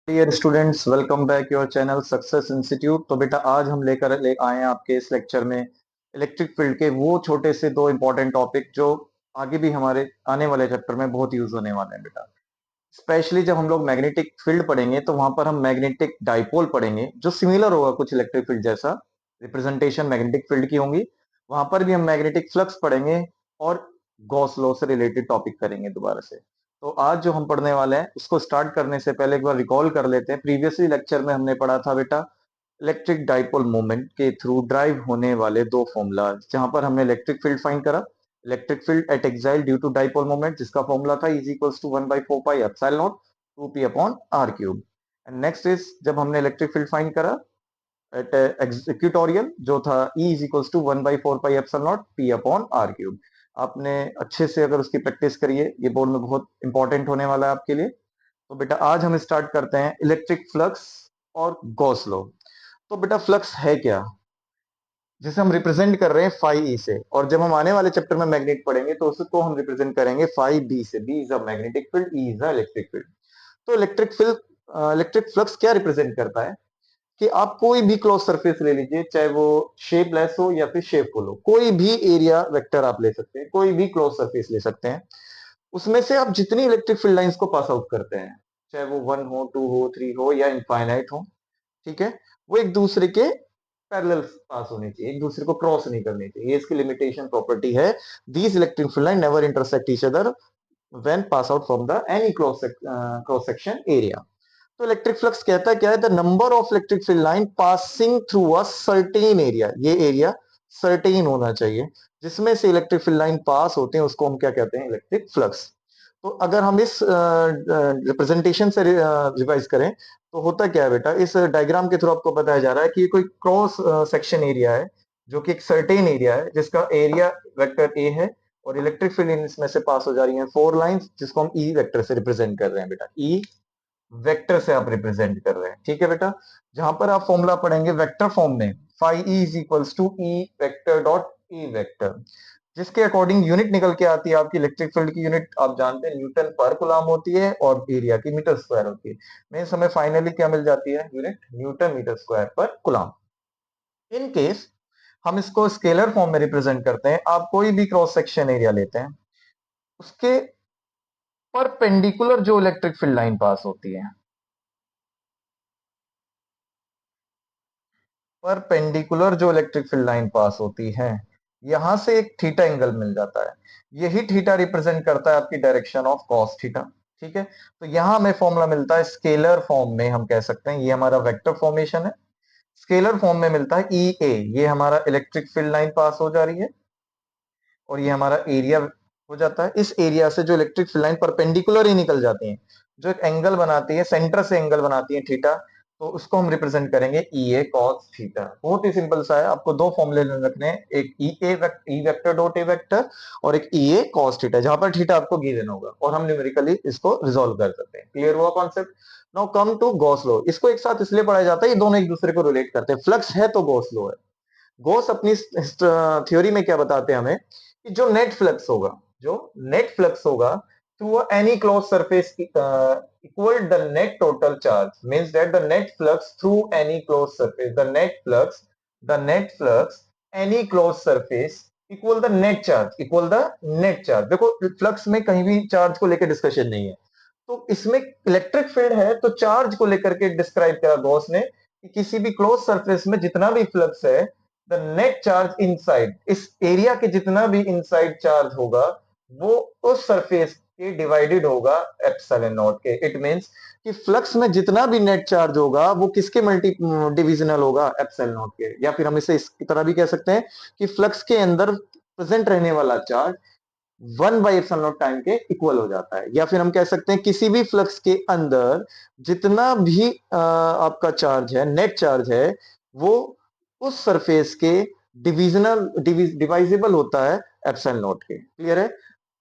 Dear students, welcome back your channel success institute. तो बेटा आज हम ले आए हैं आपके इस लेक्चर में इलेक्ट्रिक फील्ड के वो छोटे से दो इंपॉर्टेंट टॉपिक जो आगे भी हमारे आने वाले चैप्टर में बहुत यूज होने वाले हैं बेटा। स्पेशली जब हम लोग मैग्नेटिक फील्ड पढ़ेंगे तो वहां पर हम मैग्नेटिक डाइपोल पढ़ेंगे जो सिमिलर होगा कुछ इलेक्ट्रिक फील्ड जैसा। रिप्रेजेंटेशन मैग्नेटिक फील्ड की होंगी। वहां पर भी हम मैग्नेटिक फ्लक्स पढ़ेंगे और गॉस लॉ से रिलेटेड टॉपिक करेंगे दोबारा से। तो आज जो हम पढ़ने वाले हैं उसको स्टार्ट करने से पहले एक बार रिकॉल कर लेते हैं। प्रीवियसली लेक्चर में हमने पढ़ा था बेटा इलेक्ट्रिक डाइपोल मोमेंट के थ्रू ड्राइव होने वाले दो फॉर्मूला, जहां पर हमने इलेक्ट्रिक फील्ड फाइंड करा। Electric field at axial due to dipole moment जिसका फॉर्मूला था is equals to 1/4 pi epsilon naught 2p upon R cube. And next is जब हमने इलेक्ट्रिक फील्ड फाइंड करा एट इक्वेटोरियल जो था E is equals to 1/4 pi epsilon naught p upon R cube. आपने अच्छे से अगर उसकी प्रैक्टिस करिए, ये बोर्ड में बहुत इंपॉर्टेंट होने वाला है आपके लिए। तो बेटा आज हम स्टार्ट करते हैं इलेक्ट्रिक फ्लक्स और गॉस लॉ। तो बेटा फ्लक्स है क्या, जिसे हम रिप्रेजेंट कर रहे हैं फाई ई से, और जब हम आने वाले चैप्टर में मैग्नेट पढ़ेंगे तो उसको हम रिप्रेजेंट करेंगे फाई बी से। B is a magnetic field, E is a electric field. तो इलेक्ट्रिक फ्लक्स क्या रिप्रेजेंट करता है कि आप कोई भी क्लोज सरफेस ले लीजिए, चाहे वो शेपलेस हो या फिर शेपफुल हो, कोई भी एरिया वेक्टर आप ले सकते हैं, कोई भी क्लोज सरफेस ले सकते हैं। उसमें से आप जितनी इलेक्ट्रिक फील्ड लाइंस को पास आउट करते हैं, चाहे वो 1 हो 2 हो 3 हो या इनफाइनाइट हो, ठीक है, वो एक दूसरे के पैरेलल पास होने चाहिए, एक दूसरे को क्रॉस नहीं करने चाहिए। ये इसकी लिमिटेशन प्रॉपर्टी है। These electric field line never intersect each other when pass out from the any cross section area. तो इलेक्ट्रिक फ्लक्स कहता है क्या है, the number of electric field line passing through a certain area. ये area certain होना चाहिए जिसमें से इलेक्ट्रिक फील्ड लाइन पास होते हैं, उसको हम क्या कहते हैं, इलेक्ट्रिक फ्लक्स। तो अगर हम इस रिप्रेजेंटेशन से रिवाइज करें तो होता क्या है बेटा, इस डायग्राम के थ्रू आपको बताया जा रहा है कि ये कोई क्रॉस सेक्शन एरिया है जो कि एक सर्टेन एरिया है जिसका एरिया वेक्टर ए है, और इलेक्ट्रिक फील्ड इसमें से पास हो जा रही है फोर लाइंस जिसको हम ई वेक्टर से रिप्रेजेंट कर रहे हैं बेटा। ई वेक्टर से आप रिप्रेजेंट कर रहे हैं, ठीक है बेटा। जहां पर आप फॉर्मूला पढ़ेंगे वेक्टर फॉर्म में, phi E is equals to E vector dot E vector, जिसके अकॉर्डिंग यूनिट निकल के आती है आपकी इलेक्ट्रिक फील्ड की यूनिट आप जानते हैं न्यूटन पर कुलाम होती है और एरिया की मीटर स्क्वायर होती है। मींस हमें फाइनली क्या मिल जाती है, यूनिट न्यूटन मीटर स्क्वायर पर कुलाम। इन केस हम इसको स्केलर फॉर्म में रिप्रेजेंट करते हैं, आप कोई भी क्रॉस सेक्शन एरिया लेते हैं, उसके परपेंडिकुलर जो इलेक्ट्रिक फील्ड लाइन पास होती है, परपेंडिकुलर जो इलेक्ट्रिक फील्ड लाइन पास होती है, यहां से एक थीटा एंगल मिल जाता है। यही थीटा रिप्रेजेंट करता है आपकी डायरेक्शन ऑफ कॉस थीटा, ठीक है। तो यहां हमें फॉर्मूला मिलता है स्केलर फॉर्म में, हम कह सकते हैं ये हमारा वेक्टर फॉर्मेशन है। स्केलर फॉर्म में मिलता है ई ए, ये हमारा इलेक्ट्रिक फील्ड लाइन पास हो जा रही है, और ये हमारा एरिया हो जाता है। इस एरिया से जो इलेक्ट्रिक फील्ड लाइन परपेंडिकुलर ही निकल जाती है, जो एक एंगल बनाती है, सेंटर से एंगल बनाती है थीटा, तो उसको हम रिप्रेजेंट करेंगे ई ए कॉस थीटा। बहुत ही सिंपल सा है, आपको दो फॉर्मूले रखने हैं, एक ई वेक्टर डॉट ए वेक्टर और एक ई ए कॉस थीटा, जहां पर थीटा आपको गिवन होगा और हम न्यूमेरिकली इसको रिजोल्व कर सकते हैं। क्लियर हुआ concept. Now come to Gauss law. इसको एक साथ इसलिए पढ़ाया जाता है, ये दोनों एक दूसरे को रिलेट करते हैं। फ्लक्स है तो गॉस लॉ है। गॉस अपनी थ्योरी में क्या बताते हैं हमें कि जो नेट फ्लक्स होगा, जो नेट फ्लक्स होगा through any close surface equal the net total charge, means that the net flux through any closed surface, the net flux any closed surface equal the net charge, equal the net charge। देखो flux में कहीं भी charge को लेकर discussion नहीं है, तो इसमें इलेक्ट्रिक फील्ड है तो चार्ज को लेकर के डिस्क्राइब करा गॉस ने कि किसी भी क्लोज सरफेस में जितना भी फ्लक्स है, द नेट चार्ज इनसाइड, इस एरिया के जितना भी इनसाइड चार्ज होगा वो उस सरफेस के डिवाइडेड होगा एप्सिलॉन नॉट के। इट मींस कि फ्लक्स में जितना भी नेट चार्ज होगा वो किसके मल्टी डिविजनल होगा, एप्सिलॉन नॉट के। या फिर हम इसे इस तरह भी कह सकते हैं कि फ्लक्स के अंदर प्रेजेंट रहने वाला चार्ज 1/एप्सिलॉन टाइम के इक्वल हो जाता है। या फिर हम कह सकते हैं किसी भी फ्लक्स के अंदर जितना भी आपका चार्ज है, नेट चार्ज है, वो उस सरफेस के डिवाइजेबल होता है एप्सिलॉन नॉट के। क्लियर है।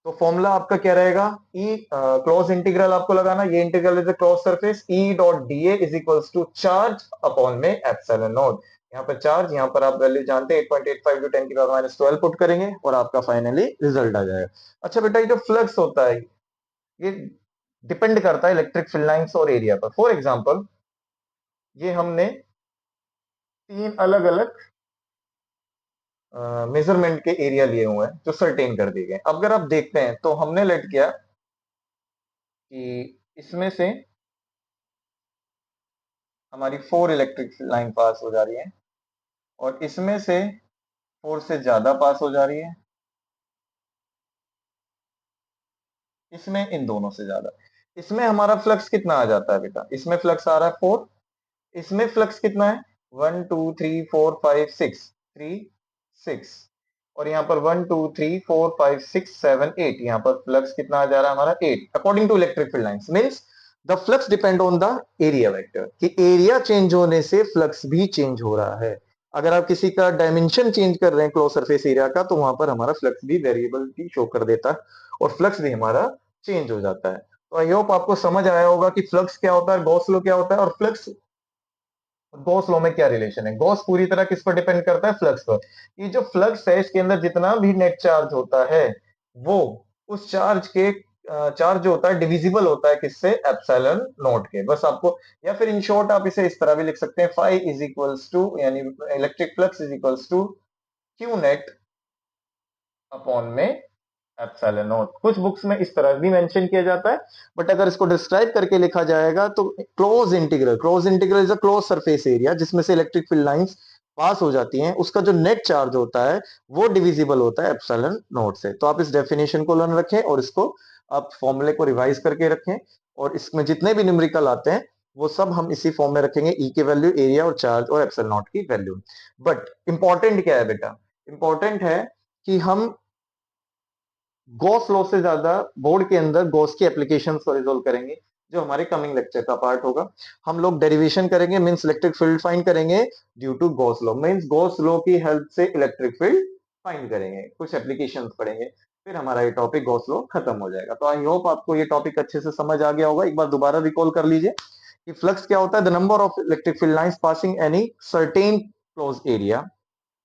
तो फॉर्मूला आपका क्या रहेगा, ई क्लोज इंटीग्रल आपको लगाना, ये integral is a close surface, E dot D A is equals to charge upon में एप्सिलॉन नॉट। यहाँ पर चार्ज, यहाँ पर आप वैल्यू जानते हैं 8.85 टू 10 की पावर -12 पुट करेंगे और आपका फाइनली रिजल्ट आ जाएगा। अच्छा बेटा, ये जो फ्लक्स होता है, ये डिपेंड करता है इलेक्ट्रिक फील्ड लाइंस और एरिया पर। फॉर एग्जांपल ये हमने तीन अलग अलग मेजरमेंट के एरिया लिए हुए हैं जो सर्टेन कर दिए गए। अगर आप देखते हैं तो हमने लेट किया कि इसमें से हमारी 4 इलेक्ट्रिक लाइन पास हो जा रही है और इसमें से 4 से ज्यादा पास हो जा रही है, इसमें इन दोनों से ज्यादा। इसमें हमारा फ्लक्स कितना आ जाता है बेटा? इसमें फ्लक्स आ रहा है 4, इसमें फ्लक्स कितना है? 1 2 3 4 5 6 3 6, और यहाँ पर 1 2 3 4 5 6 7 8, यहाँ पर फ्लक्स कितना आ जा रहा है हमारा 8 according to electric field lines. Means the flux depend on the area vector, कि एरिया चेंज होने से फ्लक्स भी चेंज हो रहा है। अगर आप किसी का डायमेंशन चेंज कर रहे हैं क्लोज सरफेस एरिया का, तो वहां पर हमारा फ्लक्स भी वेरिएबल शो कर देता है और फ्लक्स भी हमारा चेंज हो जाता है। तो आई होप आपको समझ आया होगा कि फ्लक्स क्या होता है, गॉस लॉ क्या होता है, और फ्लक्स गॉस लॉ में क्या रिलेशन है। गॉस पूरी तरह किस पर डिपेंड करता है? फ्लक्स पर। ये जो फ्लक्स है इसके अंदर जितना भी नेट चार्ज होता है वो उस चार्ज जो होता है डिविजिबल होता है किससे? एप्सिलॉन नॉट के। बस आपको, या फिर इन शॉर्ट आप इसे इस तरह भी लिख सकते हैं, फाई इज इक्वल्स टू, यानी electric flux is equals to Q net upon में एप्सिलॉन नॉट। कुछ बुक्स में इस तरह भी मेंशन किया जाता है, बट अगर इसको डिस्क्राइब करके लिखा जाएगा तो close integral is a close surface area जिसमें से इलेक्ट्रिक फील्ड लाइंस पास हो जाती हैं, उसका जो नेट चार्ज होता है वो डिविजिबल होता है एप्सिलॉन नॉट से। तो आप इस डेफिनेशन को लर्न रखें और इसको आप फॉर्मूले को रिवाइज करके रखें, और इसमें जितने भी न्यूमेरिकल आते हैं वो सब हम इसी फॉर्म में रखेंगे, ई की वैल्यू, एरिया और चार्ज और एप्सिलॉन नॉट की वैल्यू। बट इंपॉर्टेंट क्या है बेटा? इंपॉर्टेंट है कि हम गॉस लॉ से ज्यादा बोर्ड के अंदर गॉस की एप्लीकेशंस को रिजोल्व करेंगे, जो हमारे कमिंग लेक्चर का पार्ट होगा। हम लोग डेरिवेशन करेंगे, मींस इलेक्ट्रिक फील्ड फाइंड करेंगे due to Gauss law, means Gauss law की हेल्प से इलेक्ट्रिक फील्ड फाइंड करेंगे, कुछ एप्लीकेशंस पढ़ेंगे, फिर हमारा ये टॉपिक गॉस लॉ खत्म हो जाएगा। तो आई होप आपको ये टॉपिक अच्छे से समझ आ गया होगा। एक बार दोबारा रिकॉल कर लीजिए कि फ्लक्स क्या होता है। The number of electric field lines passing any certain close area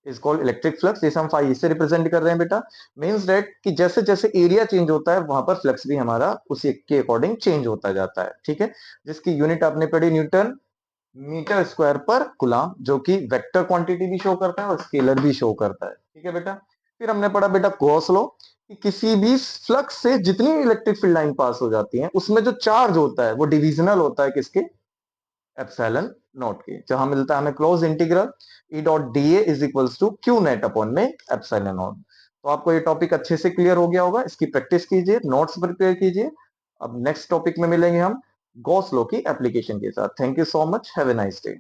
is called electric flux. जैसे हम फाई से रिप्रेजेंट कर रहे हैं बेटा, मींस दैट कि जैसे जैसे एरिया चेंज होता है वहां पर फ्लक्स भी हमारा उसी के अकॉर्डिंग चेंज होता जाता है। ठीक है, जिसकी यूनिट आपने पढ़ी न्यूटन मीटर स्क्वायर पर कुलाम, जो कि वेक्टर क्वांटिटी भी शो करता है और स्केलर भी शो करता है। ठीक है बेटा। फिर हमने पढ़ा बेटा गॉस लॉ, कि किसी भी फ्लक्स से जितनी इलेक्ट्रिक फील्ड लाइन पास हो जाती है उसमें जो चार्ज होता है वो डिविजनल होता है किसके? एप्सिलॉन नॉट के। जहां मिलता है हमें close integral E dot D is equals to Q net upon में एप्सिलॉन नॉट। तो आपको ये टॉपिक अच्छे से क्लियर हो गया होगा, इसकी प्रैक्टिस कीजिए, नोट्स प्रिपेयर कीजिए। अब नेक्स्ट टॉपिक में मिलेंगे हम गॉस लॉ की एप्लीकेशन के साथ। Thank you so much, have a nice day.